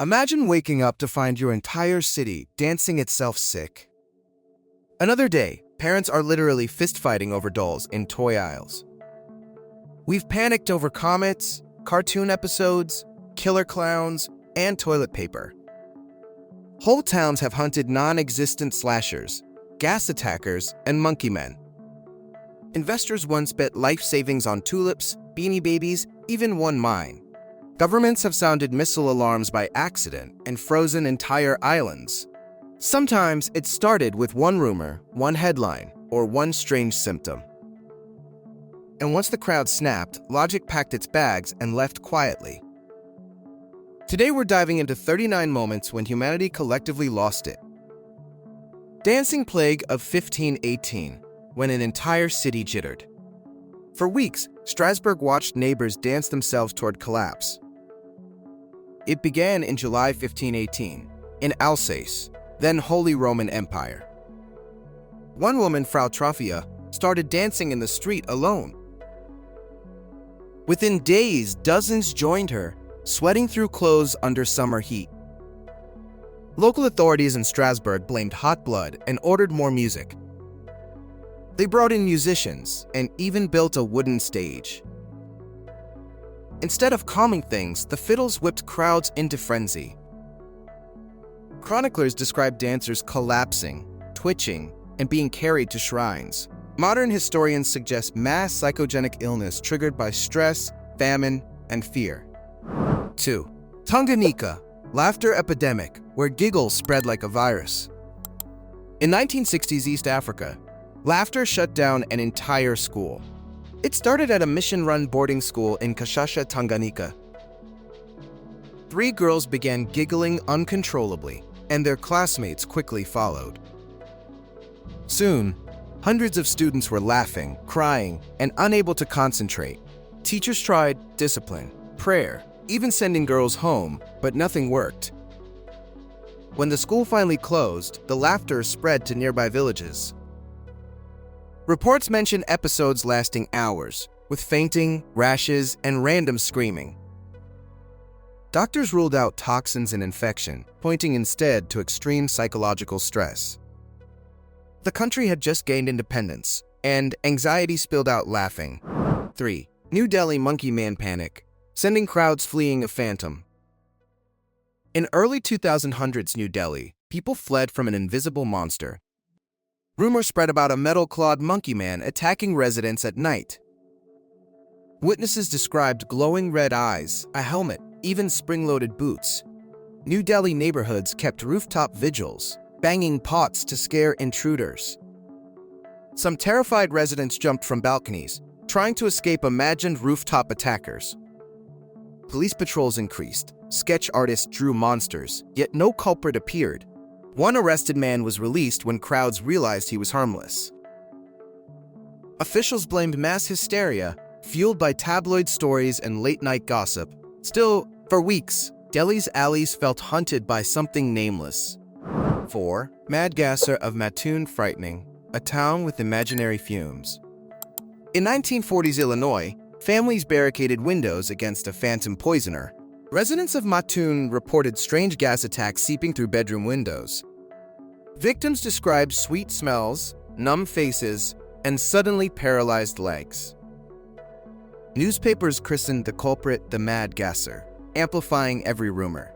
Imagine waking up to find your entire city dancing itself sick. Another day, parents are literally fist-fighting over dolls in toy aisles. We've panicked over comets, cartoon episodes, killer clowns, and toilet paper. Whole towns have hunted non-existent slashers, gas attackers, and monkey men. Investors once bet life savings on tulips, beanie babies, even one mine. Governments have sounded missile alarms by accident and frozen entire islands. Sometimes it started with one rumor, one headline, or one strange symptom. And once the crowd snapped, logic packed its bags and left quietly. Today we're diving into 39 moments when humanity collectively lost it. Dancing plague of 1518, when an entire city jittered. For weeks, Strasbourg watched neighbors dance themselves toward collapse. It began in July 1518, in Alsace, then Holy Roman Empire. One woman, Frau Trophia, started dancing in the street alone. Within days, dozens joined her, sweating through clothes under summer heat. Local authorities in Strasbourg blamed hot blood and ordered more music. They brought in musicians and even built a wooden stage. Instead of calming things, the fiddles whipped crowds into frenzy. Chroniclers described dancers collapsing, twitching, and being carried to shrines. Modern historians suggest mass psychogenic illness triggered by stress, famine, and fear. 2. Tanganyika, laughter epidemic, where giggles spread like a virus. In 1960s East Africa, laughter shut down an entire school. It started at a mission-run boarding school in Kashasha, Tanganyika. 3 girls began giggling uncontrollably, and their classmates quickly followed. Soon, hundreds of students were laughing, crying, and unable to concentrate. Teachers tried discipline, prayer, even sending girls home, but nothing worked. When the school finally closed, the laughter spread to nearby villages. Reports mention episodes lasting hours, with fainting, rashes, and random screaming. Doctors ruled out toxins and infection, pointing instead to extreme psychological stress. The country had just gained independence, and anxiety spilled out laughing. 3. New Delhi Monkey Man Panic, sending crowds fleeing a phantom. In early 2000s New Delhi, people fled from an invisible monster. Rumors spread about a metal-clawed monkey man attacking residents at night. Witnesses described glowing red eyes, a helmet, even spring-loaded boots. New Delhi neighborhoods kept rooftop vigils, banging pots to scare intruders. Some terrified residents jumped from balconies, trying to escape imagined rooftop attackers. Police patrols increased, sketch artists drew monsters, yet no culprit appeared. One arrested man was released when crowds realized he was harmless. Officials blamed mass hysteria, fueled by tabloid stories and late-night gossip. Still, for weeks, Delhi's alleys felt hunted by something nameless. 4. Mad Gasser of Mattoon frightening, a town with imaginary fumes. In 1940s Illinois, families barricaded windows against a phantom poisoner. Residents of Mattoon reported strange gas attacks seeping through bedroom windows. Victims described sweet smells, numb faces, and suddenly paralyzed legs. Newspapers christened the culprit the Mad Gasser, amplifying every rumor.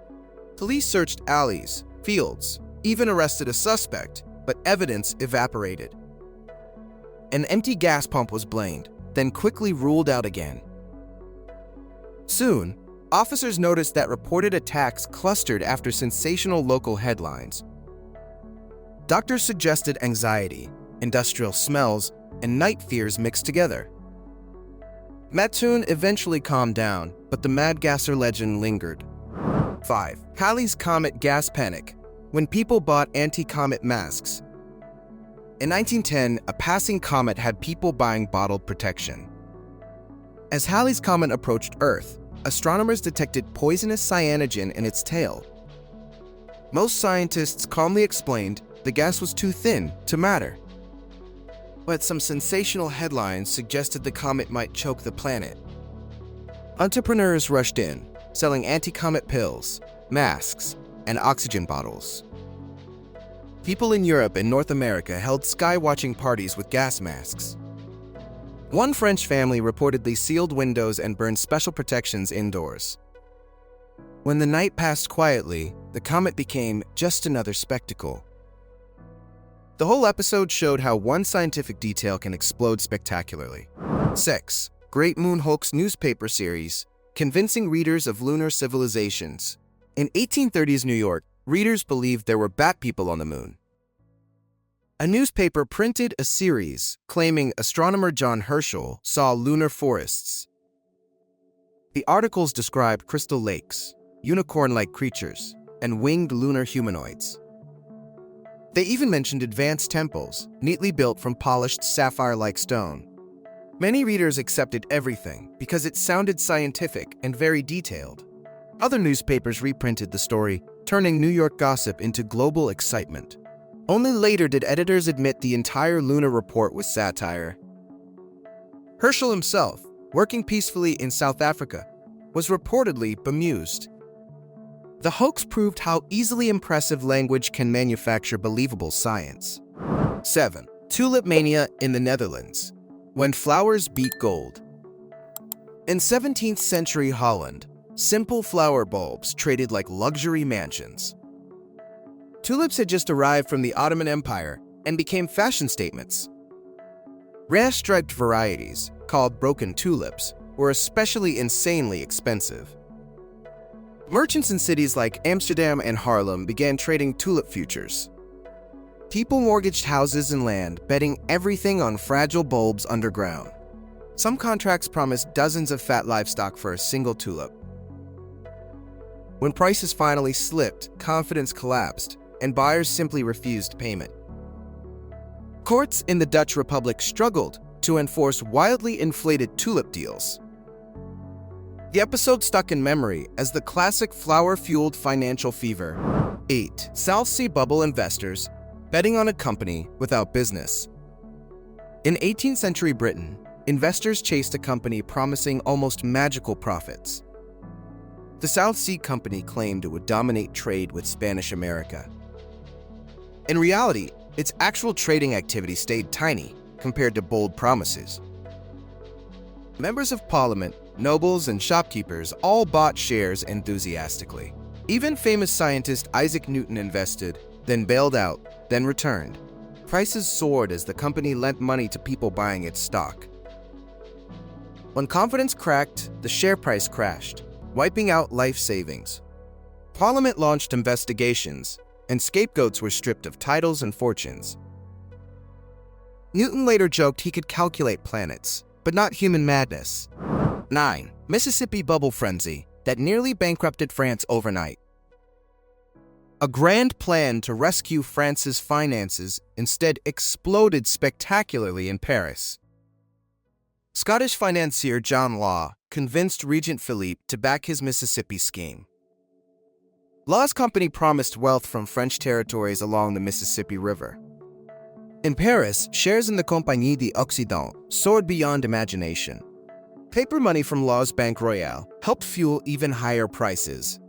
Police searched alleys, fields, even arrested a suspect, but evidence evaporated. An empty gas pump was blamed, then quickly ruled out again. Soon, officers noticed that reported attacks clustered after sensational local headlines. Doctors suggested anxiety, industrial smells, and night fears mixed together. Mattoon eventually calmed down, but the Mad Gasser legend lingered. 5. Halley's Comet Gas Panic, when people bought anti-comet masks. In 1910, a passing comet had people buying bottled protection. As Halley's Comet approached Earth, astronomers detected poisonous cyanogen in its tail. Most scientists calmly explained the gas was too thin to matter. But some sensational headlines suggested the comet might choke the planet. Entrepreneurs rushed in, selling anti-comet pills, masks, and oxygen bottles. People in Europe and North America held sky-watching parties with gas masks. One French family reportedly sealed windows and burned special protections indoors. When the night passed quietly, the comet became just another spectacle. The whole episode showed how one scientific detail can explode spectacularly. 6. Great Moon Hoax newspaper series, convincing readers of lunar civilizations. In 1830s New York, readers believed there were bat people on the moon. A newspaper printed a series claiming astronomer John Herschel saw lunar forests. The articles described crystal lakes, unicorn-like creatures, and winged lunar humanoids. They even mentioned advanced temples, neatly built from polished sapphire-like stone. Many readers accepted everything because it sounded scientific and very detailed. Other newspapers reprinted the story, turning New York gossip into global excitement. Only later did editors admit the entire lunar report was satire. Herschel himself, working peacefully in South Africa, was reportedly bemused. The hoax proved how easily impressive language can manufacture believable science. 7. Tulip mania in the Netherlands, when flowers beat gold. In 17th century Holland, simple flower bulbs traded like luxury mansions. Tulips had just arrived from the Ottoman Empire and became fashion statements. Rare striped varieties, called broken tulips, were especially insanely expensive. Merchants in cities like Amsterdam and Haarlem began trading tulip futures. People mortgaged houses and land, betting everything on fragile bulbs underground. Some contracts promised dozens of fat livestock for a single tulip. When prices finally slipped, confidence collapsed, and buyers simply refused payment. Courts in the Dutch Republic struggled to enforce wildly inflated tulip deals. The episode stuck in memory as the classic flower-fueled financial fever. 8. South Sea bubble investors betting on a company without business. In 18th century Britain, investors chased a company promising almost magical profits. The South Sea Company claimed it would dominate trade with Spanish America. In reality, its actual trading activity stayed tiny compared to bold promises. Members of Parliament, nobles, and shopkeepers all bought shares enthusiastically. Even famous scientist Isaac Newton invested, then bailed out, then returned. Prices soared as the company lent money to people buying its stock. When confidence cracked, the share price crashed, wiping out life savings. Parliament launched investigations, and scapegoats were stripped of titles and fortunes. Newton later joked he could calculate planets, but not human madness. 9. Mississippi bubble frenzy that nearly bankrupted France overnight. A grand plan to rescue France's finances instead exploded spectacularly in Paris. Scottish financier John Law convinced Regent Philippe to back his Mississippi scheme. Law's company promised wealth from French territories along the Mississippi River. In Paris, shares in the Compagnie d'Occident soared beyond imagination. Paper money from Law's Banque Royale helped fuel even higher prices.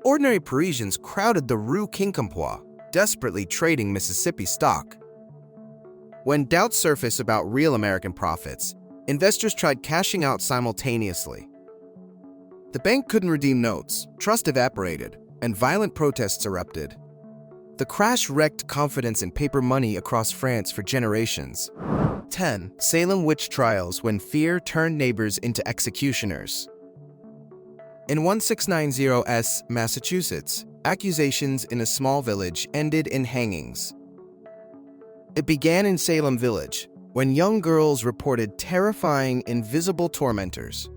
Ordinary Parisians crowded the Rue Quincampoix, desperately trading Mississippi stock. When doubts surfaced about real American profits, investors tried cashing out simultaneously. The bank couldn't redeem notes, trust evaporated, and violent protests erupted. The crash wrecked confidence in paper money across France for generations. 10. Salem witch trials when fear turned neighbors into executioners. In 1690s Massachusetts, accusations in a small village ended in hangings. It began in Salem Village, when young girls reported terrifying, invisible tormentors.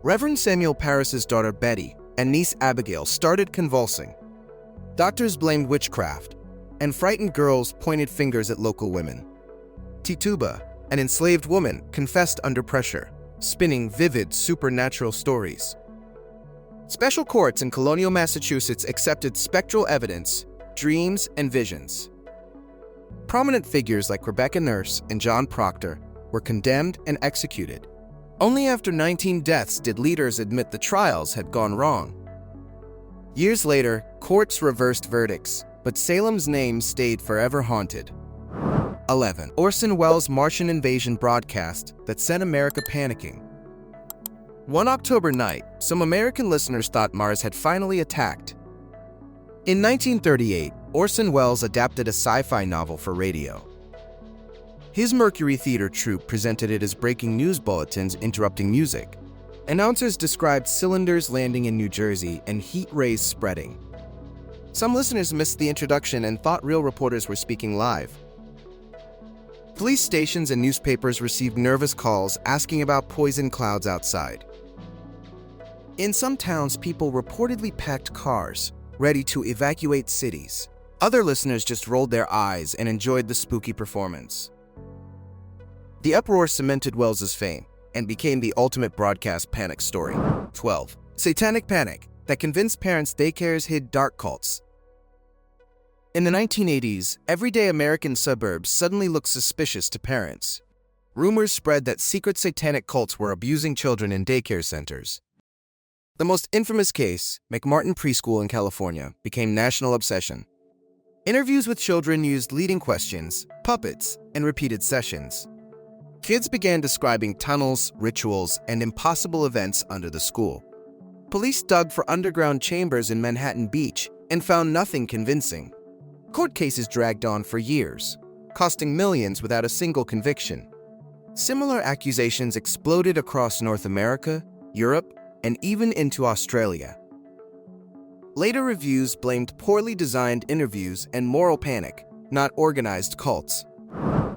Reverend Samuel Parris's daughter Betty and niece Abigail started convulsing. Doctors blamed witchcraft, and frightened girls pointed fingers at local women. Tituba, an enslaved woman, confessed under pressure, spinning vivid supernatural stories. Special courts in colonial Massachusetts accepted spectral evidence, dreams, and visions. Prominent figures like Rebecca Nurse and John Proctor were condemned and executed. Only after 19 deaths did leaders admit the trials had gone wrong. Years later, courts reversed verdicts, but Salem's name stayed forever haunted. 11. Orson Welles' Martian invasion broadcast that sent America panicking. One October night, some American listeners thought Mars had finally attacked. In 1938, Orson Welles adapted a sci-fi novel for radio. His Mercury Theater troupe presented it as breaking news bulletins interrupting music. Announcers described cylinders landing in New Jersey and heat rays spreading. Some listeners missed the introduction and thought real reporters were speaking live. Police stations and newspapers received nervous calls asking about poison clouds outside. In some towns, people reportedly packed cars, ready to evacuate cities. Other listeners just rolled their eyes and enjoyed the spooky performance. The uproar cemented Welles's fame and became the ultimate broadcast panic story. 12. Satanic panic that convinced parents daycares hid dark cults. In the 1980s, everyday American suburbs suddenly looked suspicious to parents. Rumors spread that secret satanic cults were abusing children in daycare centers. The most infamous case, McMartin Preschool in California, became national obsession. Interviews with children used leading questions, puppets, and repeated sessions. Kids began describing tunnels, rituals, and impossible events under the school. Police dug for underground chambers in Manhattan Beach and found nothing convincing. Court cases dragged on for years, costing millions without a single conviction. Similar accusations exploded across North America, Europe, and even into Australia. Later reviews blamed poorly designed interviews and moral panic, not organized cults.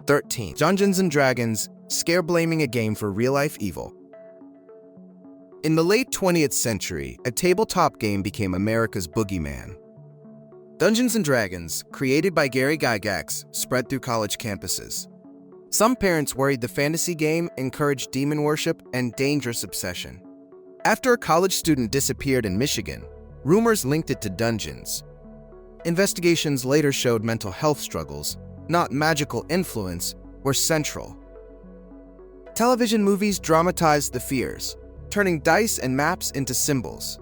13. Dungeons & Dragons, scare-blaming a game for real-life evil. In the late 20th century, a tabletop game became America's boogeyman. Dungeons & Dragons, created by Gary Gygax, spread through college campuses. Some parents worried the fantasy game encouraged demon worship and dangerous obsession. After a college student disappeared in Michigan, rumors linked it to dungeons. Investigations later showed mental health struggles, not magical influence, were central. Television movies dramatized the fears, turning dice and maps into symbols.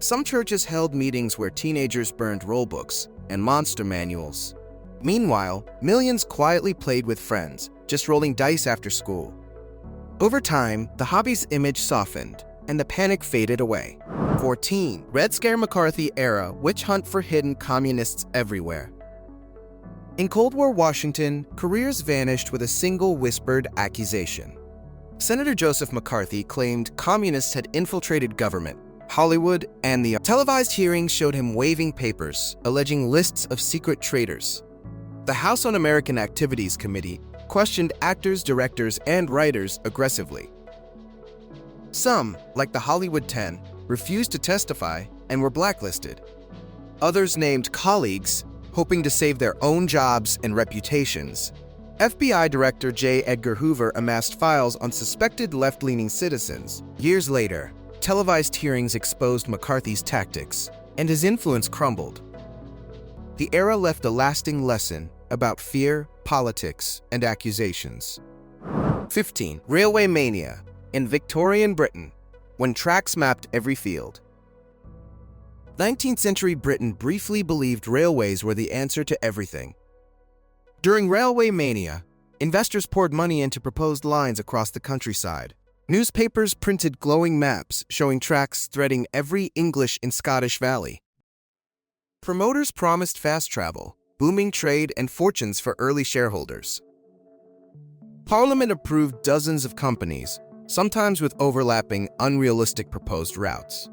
Some churches held meetings where teenagers burned rulebooks and monster manuals. Meanwhile, millions quietly played with friends, just rolling dice after school. Over time, the hobby's image softened, and the panic faded away. 14. Red Scare McCarthy era witch hunt for hidden communists everywhere. In Cold War Washington, careers vanished with a single whispered accusation. Senator Joseph McCarthy claimed communists had infiltrated government, Hollywood, and the televised hearings showed him waving papers, alleging lists of secret traitors. The House Un-American Activities Committee questioned actors, directors, and writers aggressively. Some, like the Hollywood 10, refused to testify and were blacklisted. Others named colleagues, hoping to save their own jobs and reputations. FBI Director J. Edgar Hoover amassed files on suspected left-leaning citizens. Years later, televised hearings exposed McCarthy's tactics, and his influence crumbled. The era left a lasting lesson about fear, politics, and accusations. 15. Railway mania in Victorian Britain, when tracks mapped every field. 19th century Britain briefly believed railways were the answer to everything. During railway mania, investors poured money into proposed lines across the countryside. Newspapers printed glowing maps showing tracks threading every English and Scottish valley. Promoters promised fast travel, booming trade, and fortunes for early shareholders. Parliament approved dozens of companies, sometimes with overlapping, unrealistic proposed routes.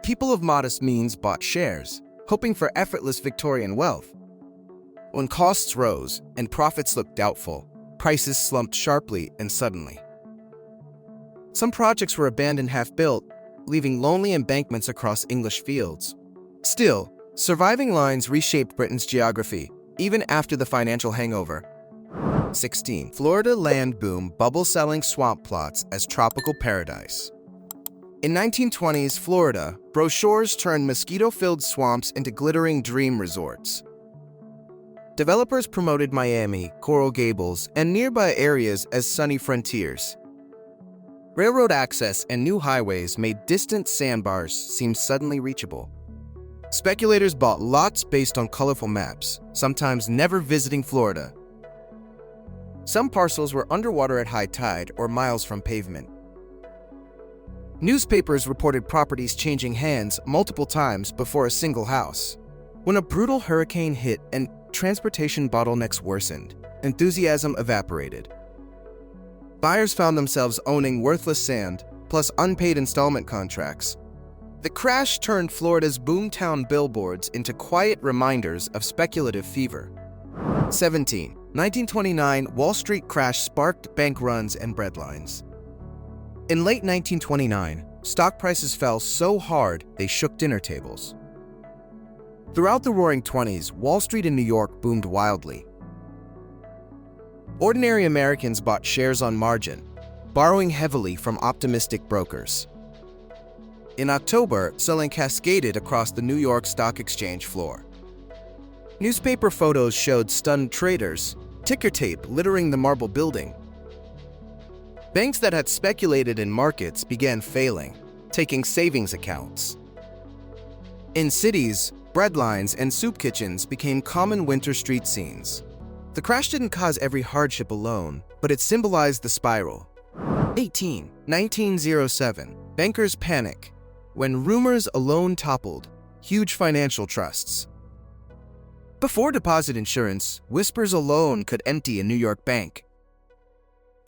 People of modest means bought shares, hoping for effortless Victorian wealth. When costs rose and profits looked doubtful, prices slumped sharply and suddenly. Some projects were abandoned half-built, leaving lonely embankments across English fields. Still, surviving lines reshaped Britain's geography, even after the financial hangover. 16. Florida land boom bubble-selling swamp plots as tropical paradise. In 1920s Florida, brochures turned mosquito-filled swamps into glittering dream resorts. Developers promoted Miami, Coral Gables, and nearby areas as sunny frontiers. Railroad access and new highways made distant sandbars seem suddenly reachable. Speculators bought lots based on colorful maps, sometimes never visiting Florida. Some parcels were underwater at high tide or miles from pavement. Newspapers reported properties changing hands multiple times before a single house. When a brutal hurricane hit and transportation bottlenecks worsened, enthusiasm evaporated. Buyers found themselves owning worthless sand, plus unpaid installment contracts. The crash turned Florida's boomtown billboards into quiet reminders of speculative fever. 1929 Wall Street crash sparked bank runs and breadlines. In late 1929, stock prices fell so hard they shook dinner tables. Throughout the Roaring '20s, Wall Street in New York boomed wildly. Ordinary Americans bought shares on margin, borrowing heavily from optimistic brokers. In October, selling cascaded across the New York Stock Exchange floor. Newspaper photos showed stunned traders, ticker tape littering the marble building. Banks that had speculated in markets began failing, taking savings accounts. In cities, breadlines and soup kitchens became common winter street scenes. The crash didn't cause every hardship alone, but it symbolized the spiral. 1907, bankers panic when rumors alone toppled huge financial trusts. Before deposit insurance, whispers alone could empty a New York bank.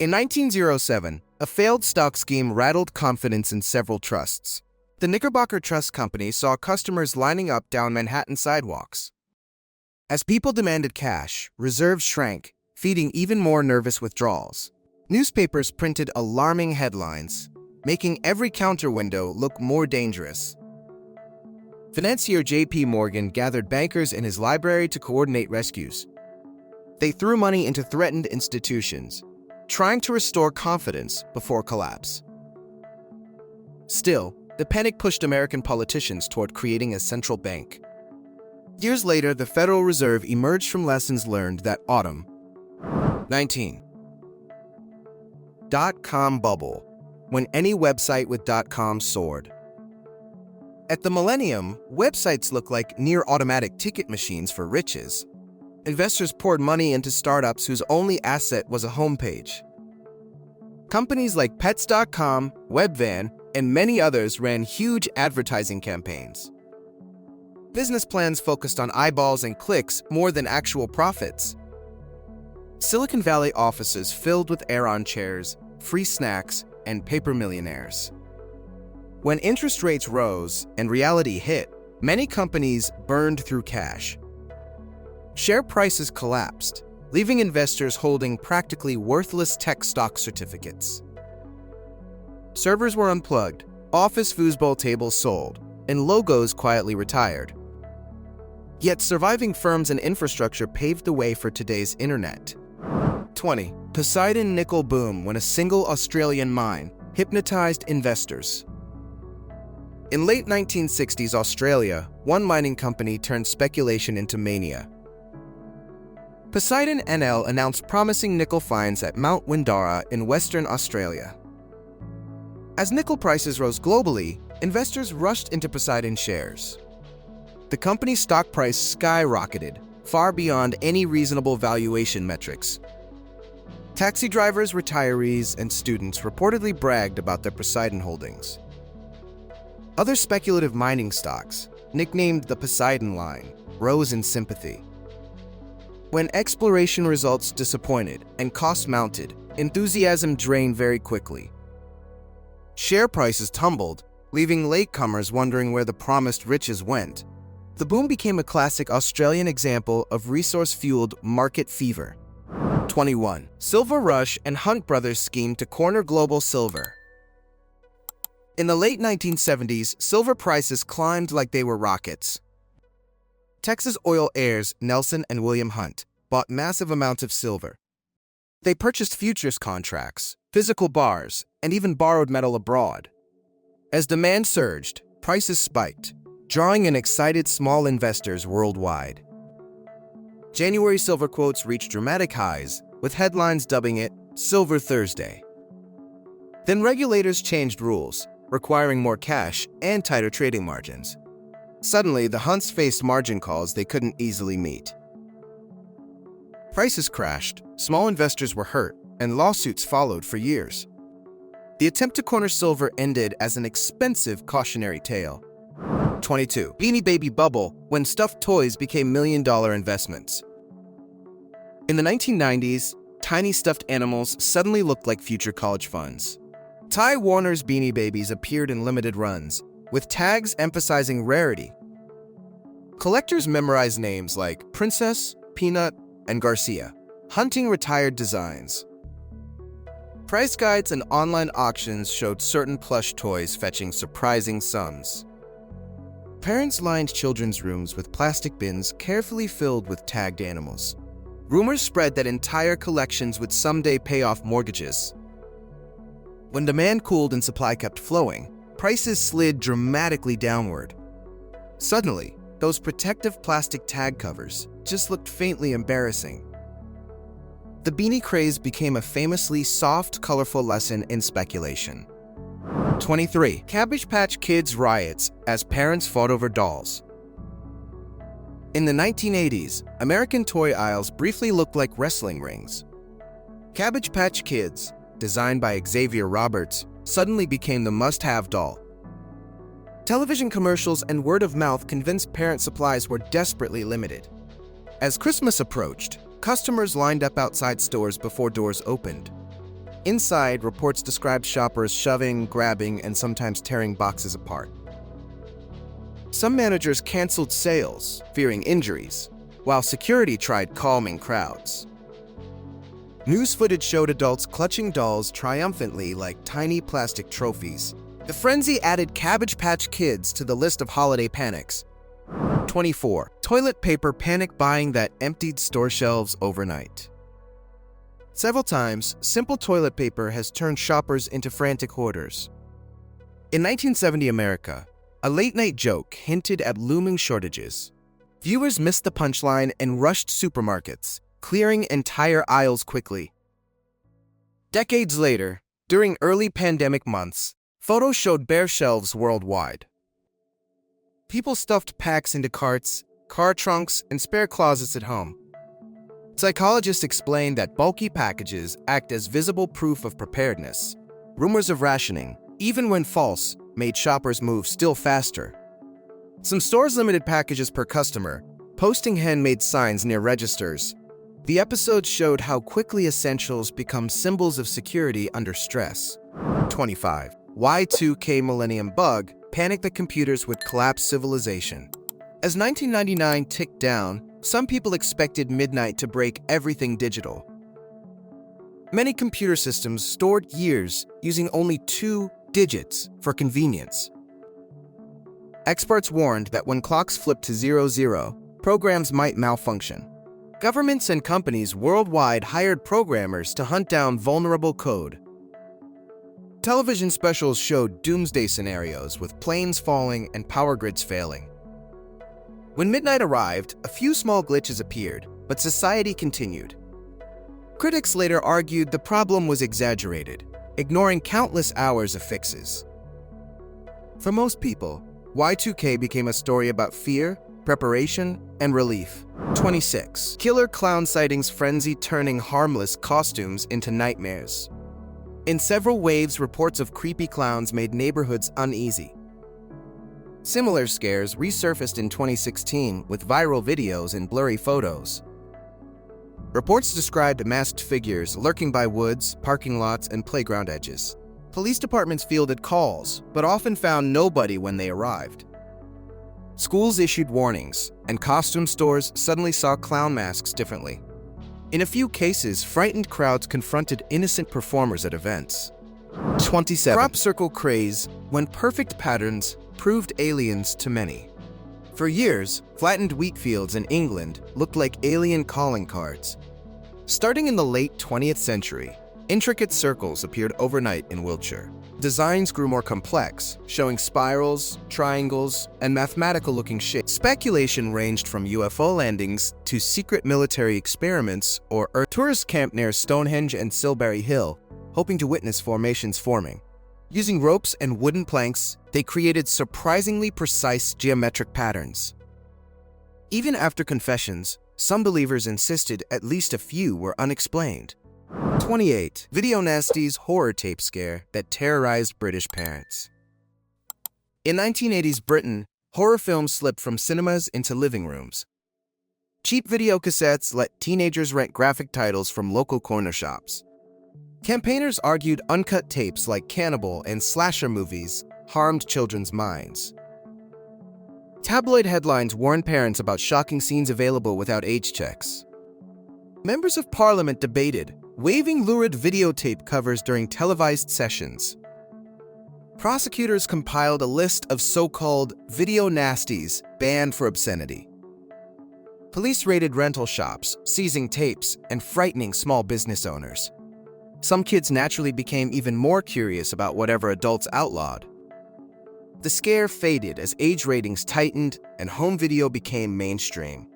In 1907, a failed stock scheme rattled confidence in several trusts. The Knickerbocker Trust Company saw customers lining up down Manhattan sidewalks. As people demanded cash, reserves shrank, feeding even more nervous withdrawals. Newspapers printed alarming headlines, making every counter window look more dangerous. Financier J.P. Morgan gathered bankers in his library to coordinate rescues. They threw money into threatened institutions, trying to restore confidence before collapse. Still, the panic pushed American politicians toward creating a central bank. Years later, the Federal Reserve emerged from lessons learned that autumn. 19. Dot-com bubble, when any website with .com soared. At the millennium, websites looked like near-automatic ticket machines for riches. Investors poured money into startups whose only asset was a homepage. Companies like Pets.com, Webvan, and many others ran huge advertising campaigns. Business plans focused on eyeballs and clicks more than actual profits. Silicon Valley offices filled with Aeron chairs, free snacks, and paper millionaires. When interest rates rose and reality hit, many companies burned through cash. Share prices collapsed, leaving investors holding practically worthless tech stock certificates. Servers were unplugged, office foosball tables sold, and logos quietly retired. Yet surviving firms and infrastructure paved the way for today's internet. 20. Poseidon nickel boom when a single Australian mine hypnotized investors. In late 1960s Australia, one mining company turned speculation into mania. Poseidon NL announced promising nickel finds at Mount Windara in Western Australia. As nickel prices rose globally, investors rushed into Poseidon shares. The company's stock price skyrocketed, far beyond any reasonable valuation metrics. Taxi drivers, retirees, and students reportedly bragged about their Poseidon holdings. Other speculative mining stocks, nicknamed the Poseidon Line, rose in sympathy. When exploration results disappointed and costs mounted, enthusiasm drained very quickly. Share prices tumbled, leaving latecomers wondering where the promised riches went. The boom became a classic Australian example of resource-fueled market fever. 21. Silver Rush and Hunt Brothers scheme to corner global silver. In the late 1970s, silver prices climbed like they were rockets. Texas oil heirs Nelson and William Hunt bought massive amounts of silver. They purchased futures contracts, physical bars, and even borrowed metal abroad. As demand surged, prices spiked, drawing in excited small investors worldwide. January silver quotes reached dramatic highs, with headlines dubbing it Silver Thursday. Then regulators changed rules, requiring more cash and tighter trading margins. Suddenly, the hunts faced margin calls they couldn't easily meet. Prices crashed, small investors were hurt, and lawsuits followed for years. The attempt to corner silver ended as an expensive cautionary tale. 22. Beanie Baby bubble, when stuffed toys became million-dollar investments. In the 1990s, tiny stuffed animals suddenly looked like future college funds. Ty Warner's Beanie Babies appeared in limited runs, with tags emphasizing rarity. Collectors memorized names like Princess, Peanut, and Garcia, hunting retired designs. Price guides and online auctions showed certain plush toys fetching surprising sums. Parents lined children's rooms with plastic bins carefully filled with tagged animals. Rumors spread that entire collections would someday pay off mortgages. When demand cooled and supply kept flowing, prices slid dramatically downward. Suddenly, those protective plastic tag covers just looked faintly embarrassing. The beanie craze became a famously soft, colorful lesson in speculation. 23. Cabbage Patch Kids riots as parents fought over dolls. In the 1980s, American toy aisles briefly looked like wrestling rings. Cabbage Patch Kids, designed by Xavier Roberts, suddenly became the must-have doll. Television commercials and word of mouth convinced parent supplies were desperately limited. As Christmas approached, customers lined up outside stores before doors opened. Inside, reports described shoppers shoving, grabbing, and sometimes tearing boxes apart. Some managers canceled sales, fearing injuries, while security tried calming crowds. News footage showed adults clutching dolls triumphantly like tiny plastic trophies. The frenzy added Cabbage Patch Kids to the list of holiday panics. 24. Toilet paper panic buying that emptied store shelves overnight. Several times, simple toilet paper has turned shoppers into frantic hoarders. In 1970 America, a late-night joke hinted at looming shortages. Viewers missed the punchline and rushed supermarkets, clearing entire aisles quickly. Decades later, during early pandemic months, photos showed bare shelves worldwide. People stuffed packs into carts, car trunks, and spare closets at home. Psychologists explained that bulky packages act as visible proof of preparedness. Rumors of rationing, even when false, made shoppers move still faster. Some stores limited packages per customer, posting handmade signs near registers. The episode showed how quickly essentials become symbols of security under stress. 25. Y2K Millennium Bug panicked that computers would collapse civilization. As 1999 ticked down, some people expected midnight to break everything digital. Many computer systems stored years using only 2 digits for convenience. Experts warned that when clocks flipped to 00, programs might malfunction. Governments and companies worldwide hired programmers to hunt down vulnerable code. Television specials showed doomsday scenarios with planes falling and power grids failing. When midnight arrived, a few small glitches appeared, but society continued. Critics later argued the problem was exaggerated, ignoring countless hours of fixes. For most people, Y2K became a story about fear, preparation, and relief. 26. Killer clown sightings frenzy turning harmless costumes into nightmares. In several waves, reports of creepy clowns made neighborhoods uneasy. Similar scares resurfaced in 2016 with viral videos and blurry photos. Reports described masked figures lurking by woods, parking lots, and playground edges. Police departments fielded calls, but often found nobody when they arrived. Schools issued warnings, and costume stores suddenly saw clown masks differently. In a few cases, frightened crowds confronted innocent performers at events. 27. Crop circle craze, when perfect patterns proved aliens to many. For years, flattened wheat fields in England looked like alien calling cards. Starting in the late 20th century, intricate circles appeared overnight in Wiltshire. Designs grew more complex, showing spirals, triangles, and mathematical-looking shapes. Speculation ranged from UFO landings to secret military experiments or Earth. Tourists camped near Stonehenge and Silbury Hill, hoping to witness formations forming. Using ropes and wooden planks, they created surprisingly precise geometric patterns. Even after confessions, some believers insisted at least a few were unexplained. 28. Video Nasty's horror tape scare that terrorized British parents. In 1980s Britain, horror films slipped from cinemas into living rooms. Cheap video cassettes let teenagers rent graphic titles from local corner shops. Campaigners argued uncut tapes like cannibal and slasher movies harmed children's minds. Tabloid headlines warned parents about shocking scenes available without age checks. Members of Parliament debated waiving lurid videotape covers during televised sessions. Prosecutors compiled a list of so-called video nasties banned for obscenity. Police raided rental shops, seizing tapes and frightening small business owners. Some kids naturally became even more curious about whatever adults outlawed. The scare faded as age ratings tightened and home video became mainstream.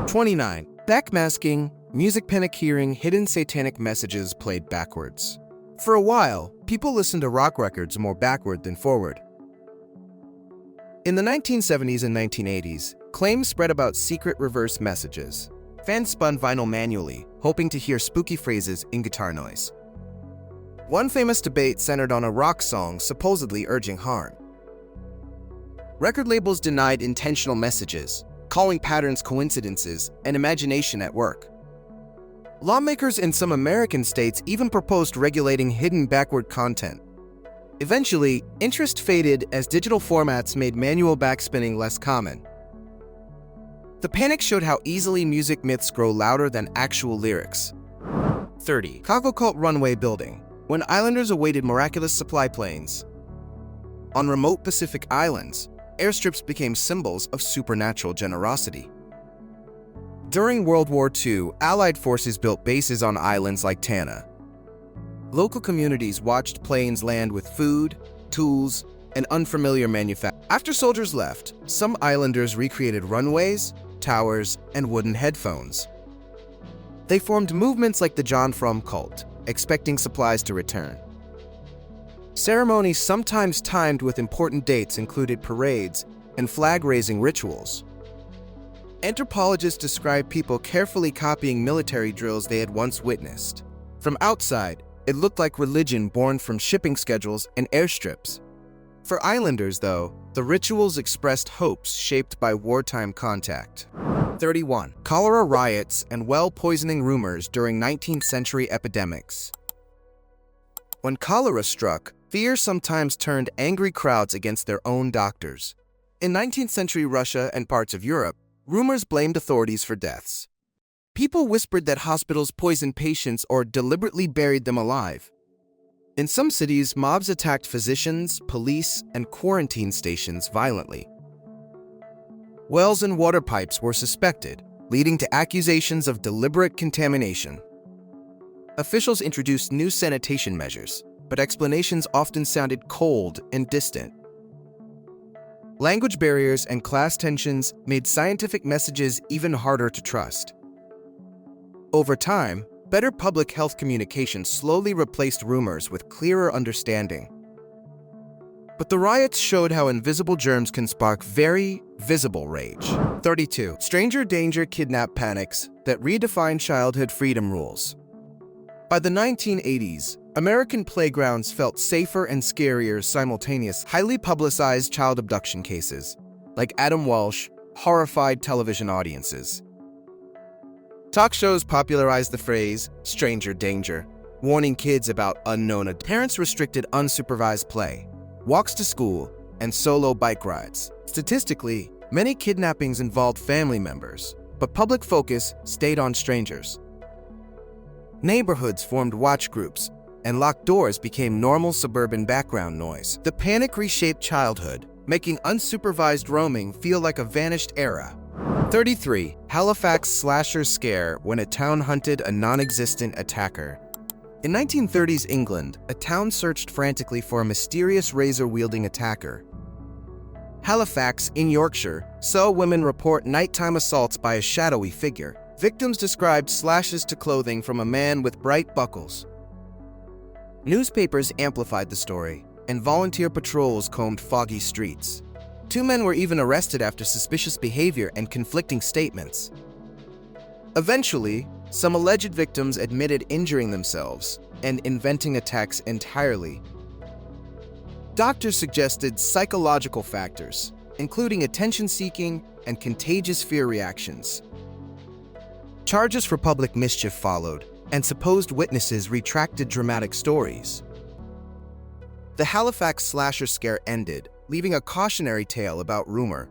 29. Backmasking, music panic hearing hidden satanic messages played backwards. For a while, people listened to rock records more backward than forward. In the 1970s and 1980s, claims spread about secret reverse messages. Fans spun vinyl manually, hoping to hear spooky phrases in guitar noise. One famous debate centered on a rock song supposedly urging harm. Record labels denied intentional messages, calling patterns coincidences and imagination at work. Lawmakers in some American states even proposed regulating hidden backward content. Eventually, interest faded as digital formats made manual backspinning less common. The panic showed how easily music myths grow louder than actual lyrics. 30. Chicago cult runway building, when islanders awaited miraculous supply planes. On remote Pacific islands, airstrips became symbols of supernatural generosity. During World War II, Allied forces built bases on islands like Tanna. Local communities watched planes land with food, tools, and unfamiliar manufacturing. After soldiers left, some islanders recreated runways, towers, and wooden headphones. They formed movements like the John Frum cult, expecting supplies to return. Ceremonies sometimes timed with important dates included parades and flag-raising rituals. Anthropologists describe people carefully copying military drills they had once witnessed. From outside, it looked like religion born from shipping schedules and airstrips. For islanders, though, the rituals expressed hopes shaped by wartime contact. 31. Cholera riots and well-poisoning rumors during 19th century epidemics. When cholera struck, fear sometimes turned angry crowds against their own doctors. In 19th century Russia and parts of Europe, rumors blamed authorities for deaths. People whispered that hospitals poisoned patients or deliberately buried them alive. In some cities, mobs attacked physicians, police, and quarantine stations violently. Wells and water pipes were suspected, leading to accusations of deliberate contamination. Officials introduced new sanitation measures, but explanations often sounded cold and distant. Language barriers and class tensions made scientific messages even harder to trust. Over time, better public health communication slowly replaced rumors with clearer understanding. But the riots showed how invisible germs can spark very visible rage. 32. Stranger danger kidnap panics that redefine childhood freedom rules. By the 1980s, American playgrounds felt safer and scarier simultaneously. Highly publicized child abduction cases, like Adam Walsh, horrified television audiences. Talk shows popularized the phrase, stranger danger, warning kids about unknown. Parents restricted unsupervised play, walks to school, and solo bike rides. Statistically, many kidnappings involved family members, but public focus stayed on strangers. Neighborhoods formed watch groups, and locked doors became normal suburban background noise. The panic reshaped childhood, making unsupervised roaming feel like a vanished era. 33. Halifax slasher scare when a town hunted a non-existent attacker. In 1930s England, a town searched frantically for a mysterious razor-wielding attacker. Halifax, in Yorkshire, saw women report nighttime assaults by a shadowy figure. Victims described slashes to clothing from a man with bright buckles. Newspapers amplified the story, and volunteer patrols combed foggy streets. 2 men were even arrested after suspicious behavior and conflicting statements. Eventually, some alleged victims admitted injuring themselves and inventing attacks entirely. Doctors suggested psychological factors, including attention-seeking and contagious fear reactions. Charges for public mischief followed, and supposed witnesses retracted dramatic stories. The Halifax slasher scare ended, leaving a cautionary tale about rumor